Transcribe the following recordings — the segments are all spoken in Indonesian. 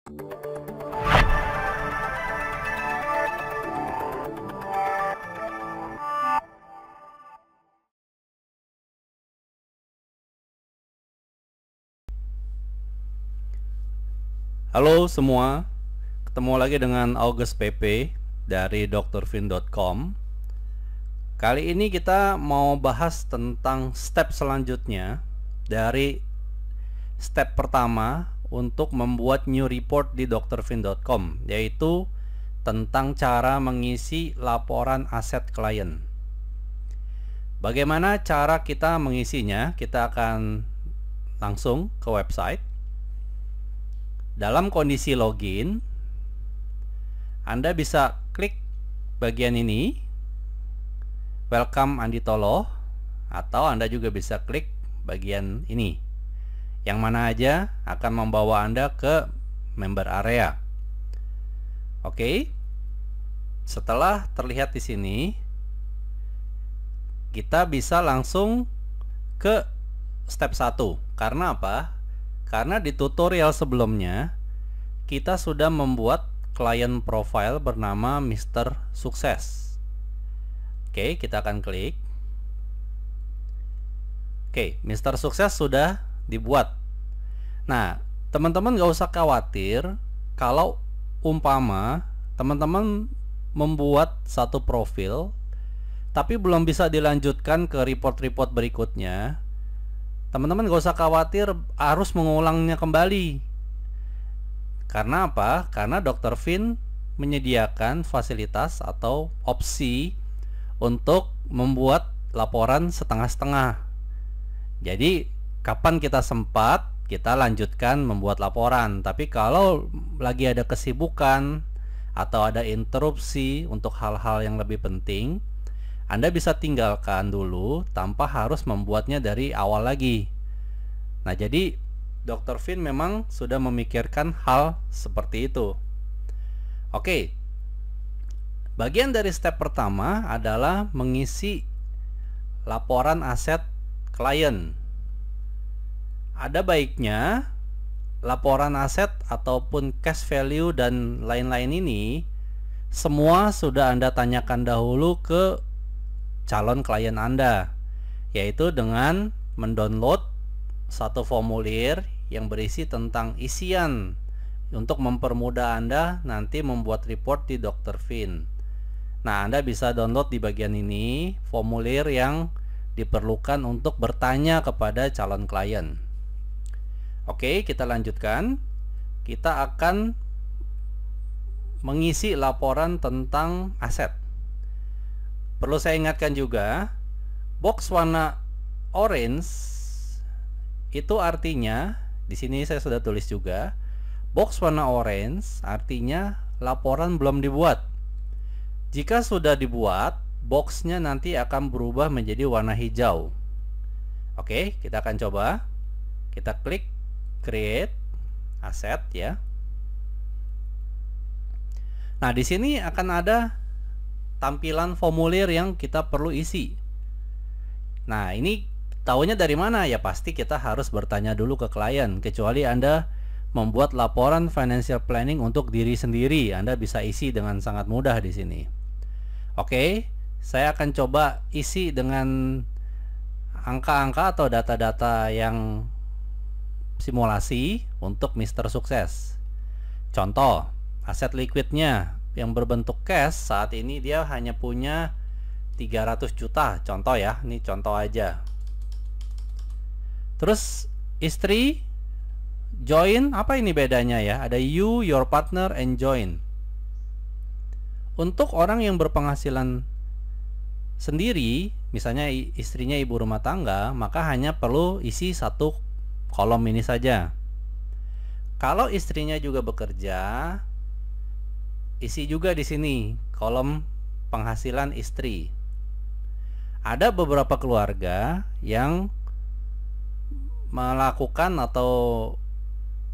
Halo semua, ketemu lagi dengan August PP dari drfin.com. Kali ini kita mau bahas tentang step selanjutnya dari step pertama untuk membuat new report di drfin.com, yaitu tentang cara mengisi laporan aset klien. Bagaimana cara kita mengisinya? Kita akan langsung ke website. Dalam kondisi login, Anda bisa klik bagian ini, Welcome Andi Tolo, atau Anda juga bisa klik bagian ini. Yang mana aja akan membawa Anda ke member area. Oke. Setelah terlihat di sini, kita bisa langsung ke step 1. Karena apa? Karena di tutorial sebelumnya kita sudah membuat client profile bernama Mr. Sukses. Oke, kita akan klik. Oke, Mr. Sukses sudah dibuat. Nah, teman-teman gak usah khawatir kalau umpama teman-teman membuat satu profil tapi belum bisa dilanjutkan ke report-report berikutnya. Teman-teman gak usah khawatir harus mengulangnya kembali. Karena apa? Karena Dr. Fin menyediakan fasilitas atau opsi untuk membuat laporan setengah-setengah. Jadi kapan kita sempat, kita lanjutkan membuat laporan. Tapi kalau lagi ada kesibukan atau ada interupsi untuk hal-hal yang lebih penting, Anda bisa tinggalkan dulu tanpa harus membuatnya dari awal lagi. Nah, jadi Dr. Fin memang sudah memikirkan hal seperti itu. Oke. Bagian dari step pertama adalah mengisi laporan aset klien. Ada baiknya laporan aset ataupun cash value dan lain-lain ini semua sudah Anda tanyakan dahulu ke calon klien Anda, yaitu dengan mendownload satu formulir yang berisi tentang isian untuk mempermudah Anda nanti membuat report di Dr. Fin. Nah, Anda bisa download di bagian ini formulir yang diperlukan untuk bertanya kepada calon klien. Oke, kita lanjutkan. Kita akan mengisi laporan tentang aset. Perlu saya ingatkan juga, box warna orange itu artinya, di sini saya sudah tulis juga, box warna orange artinya laporan belum dibuat. Jika sudah dibuat, boxnya nanti akan berubah menjadi warna hijau. Oke, kita akan coba. Kita klik create asset ya. Nah, di sini akan ada tampilan formulir yang kita perlu isi. Nah, ini tahunya dari mana? Ya pasti kita harus bertanya dulu ke klien. Kecuali Anda membuat laporan financial planning untuk diri sendiri, Anda bisa isi dengan sangat mudah di sini. Oke, saya akan coba isi dengan angka-angka atau data-data yang simulasi untuk Mr. Sukses. Contoh, aset liquidnya yang berbentuk cash saat ini dia hanya punya 300 juta. Contoh ya, ini contoh aja. Terus istri join, apa ini bedanya ya? Ada you, your partner, and join. Untuk orang yang berpenghasilan sendiri, misalnya istrinya ibu rumah tangga, maka hanya perlu isi satu kolom ini saja. Kalau istrinya juga bekerja, isi juga di sini kolom penghasilan istri. Ada beberapa keluarga yang melakukan atau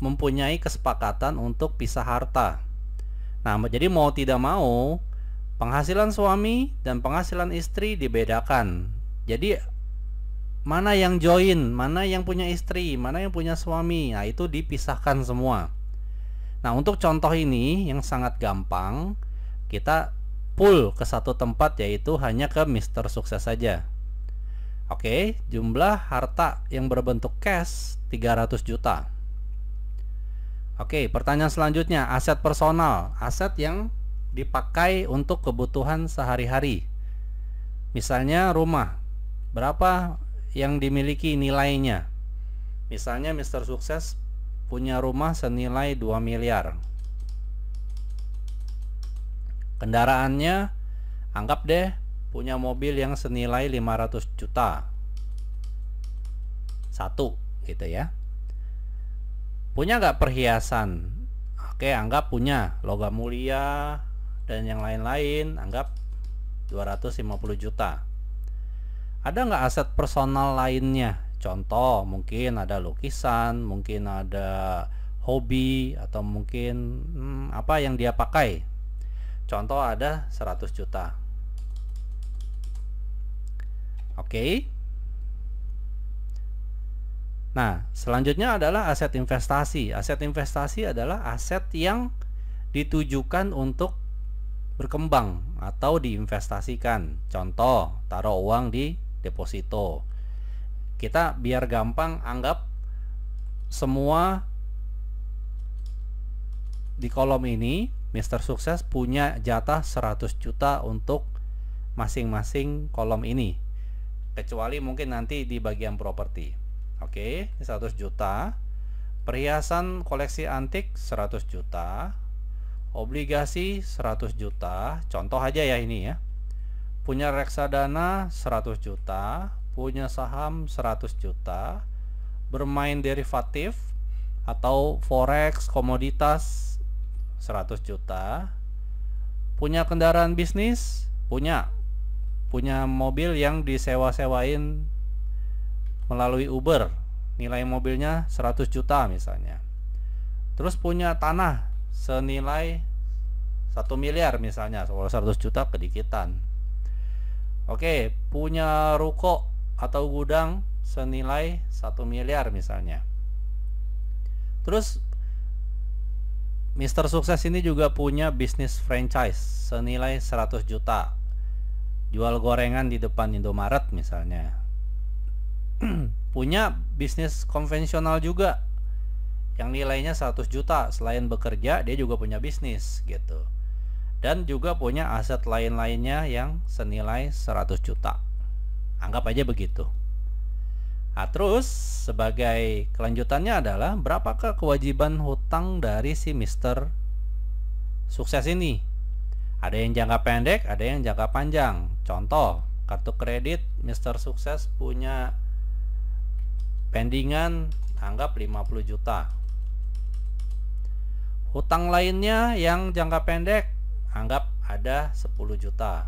mempunyai kesepakatan untuk pisah harta. Nah, jadi mau tidak mau penghasilan suami dan penghasilan istri dibedakan. Jadi mana yang join, mana yang punya istri, mana yang punya suami, nah itu dipisahkan semua. Nah, untuk contoh ini yang sangat gampang, kita pull ke satu tempat, yaitu hanya ke Mister Sukses saja. Oke, jumlah harta yang berbentuk cash 300 juta. Oke, pertanyaan selanjutnya, aset personal, aset yang dipakai untuk kebutuhan sehari-hari. Misalnya rumah, berapa yang dimiliki nilainya? Misalnya Mister Sukses punya rumah senilai 2 miliar. Kendaraannya, anggap deh punya mobil yang senilai 500 juta. Satu, gitu ya. Punya nggak perhiasan? Oke, anggap punya logam mulia dan yang lain-lain, anggap 250 juta. Ada nggak aset personal lainnya? Contoh, mungkin ada lukisan, mungkin ada hobi, atau mungkin apa yang dia pakai. Contoh, ada 100 juta. Oke. Nah, selanjutnya adalah aset investasi. Aset investasi adalah aset yang ditujukan untuk berkembang atau diinvestasikan. Contoh, taruh uang di deposito. Kita biar gampang anggap semua di kolom ini Mister Sukses punya jatah 100 juta untuk masing-masing kolom ini, kecuali mungkin nanti di bagian properti. Oke, 100 juta. Perhiasan koleksi antik 100 juta. Obligasi 100 juta. Contoh aja ya ini ya. Punya reksadana 100 juta, punya saham 100 juta, bermain derivatif atau forex, komoditas 100 juta, punya kendaraan bisnis, punya mobil yang disewa-sewain melalui Uber, nilai mobilnya 100 juta misalnya. Terus punya tanah senilai 1 miliar misalnya, kalau 100 juta kedikitan. Oke, punya ruko atau gudang senilai 1 miliar misalnya. Terus Mister Sukses ini juga punya bisnis franchise senilai 100 juta. Jual gorengan di depan Indomaret misalnya. Punya bisnis konvensional juga yang nilainya 100 juta. Selain bekerja, dia juga punya bisnis gitu. Dan juga punya aset lain-lainnya yang senilai 100 juta. Anggap aja begitu. Nah, terus sebagai kelanjutannya adalah berapakah kewajiban hutang dari si Mister Sukses ini? Ada yang jangka pendek, ada yang jangka panjang. Contoh, kartu kredit Mister Sukses punya pendingan anggap 50 juta. Hutang lainnya yang jangka pendek anggap ada 10 juta.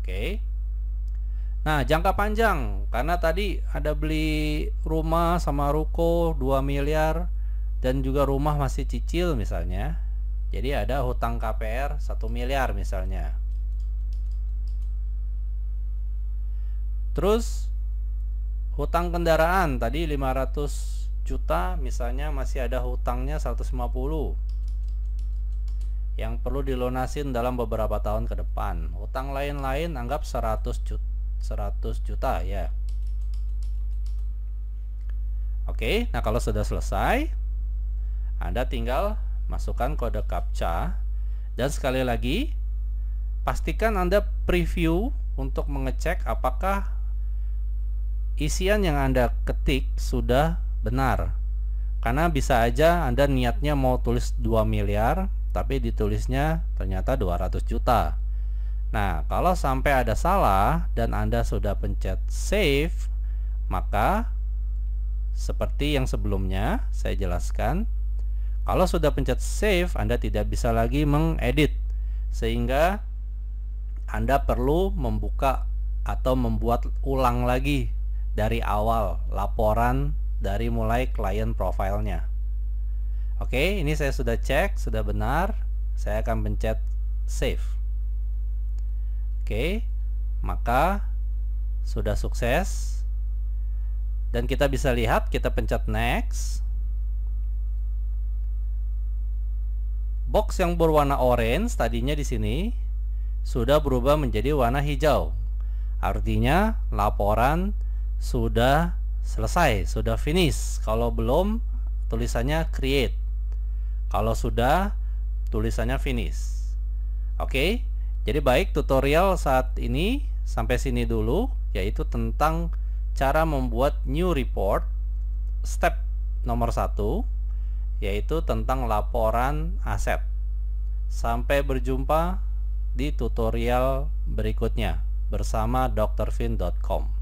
Oke. Nah, jangka panjang, karena tadi ada beli rumah sama ruko 2 miliar dan juga rumah masih cicil misalnya. Jadi ada hutang KPR 1 miliar misalnya. Terus hutang kendaraan tadi 500 juta misalnya, masih ada hutangnya 150 yang perlu dilunasin dalam beberapa tahun ke depan. Hutang lain-lain anggap 100 juta ya. Oke, nah kalau sudah selesai, Anda tinggal masukkan kode CAPTCHA. Dan sekali lagi, pastikan Anda preview untuk mengecek apakah isian yang Anda ketik sudah benar. Karena bisa aja Anda niatnya mau tulis 2 miliar, tapi ditulisnya ternyata 200 juta. Nah, kalau sampai ada salah dan Anda sudah pencet save, maka seperti yang sebelumnya saya jelaskan, kalau sudah pencet save, Anda tidak bisa lagi mengedit, sehingga Anda perlu membuka atau membuat ulang lagi dari awal laporan dari mulai klien profilnya. Oke, ini saya sudah cek, sudah benar. Saya akan pencet save. Oke, maka sudah sukses. Dan kita bisa lihat, kita pencet next. box yang berwarna orange tadinya di sini sudah berubah menjadi warna hijau. Artinya laporan sudah selesai, sudah finish. Kalau belum, tulisannya create. Kalau sudah, tulisannya finish. Oke, jadi baik, tutorial saat ini sampai sini dulu, yaitu tentang cara membuat new report. Step nomor 1 yaitu tentang laporan aset. Sampai berjumpa di tutorial berikutnya bersama drvin.com.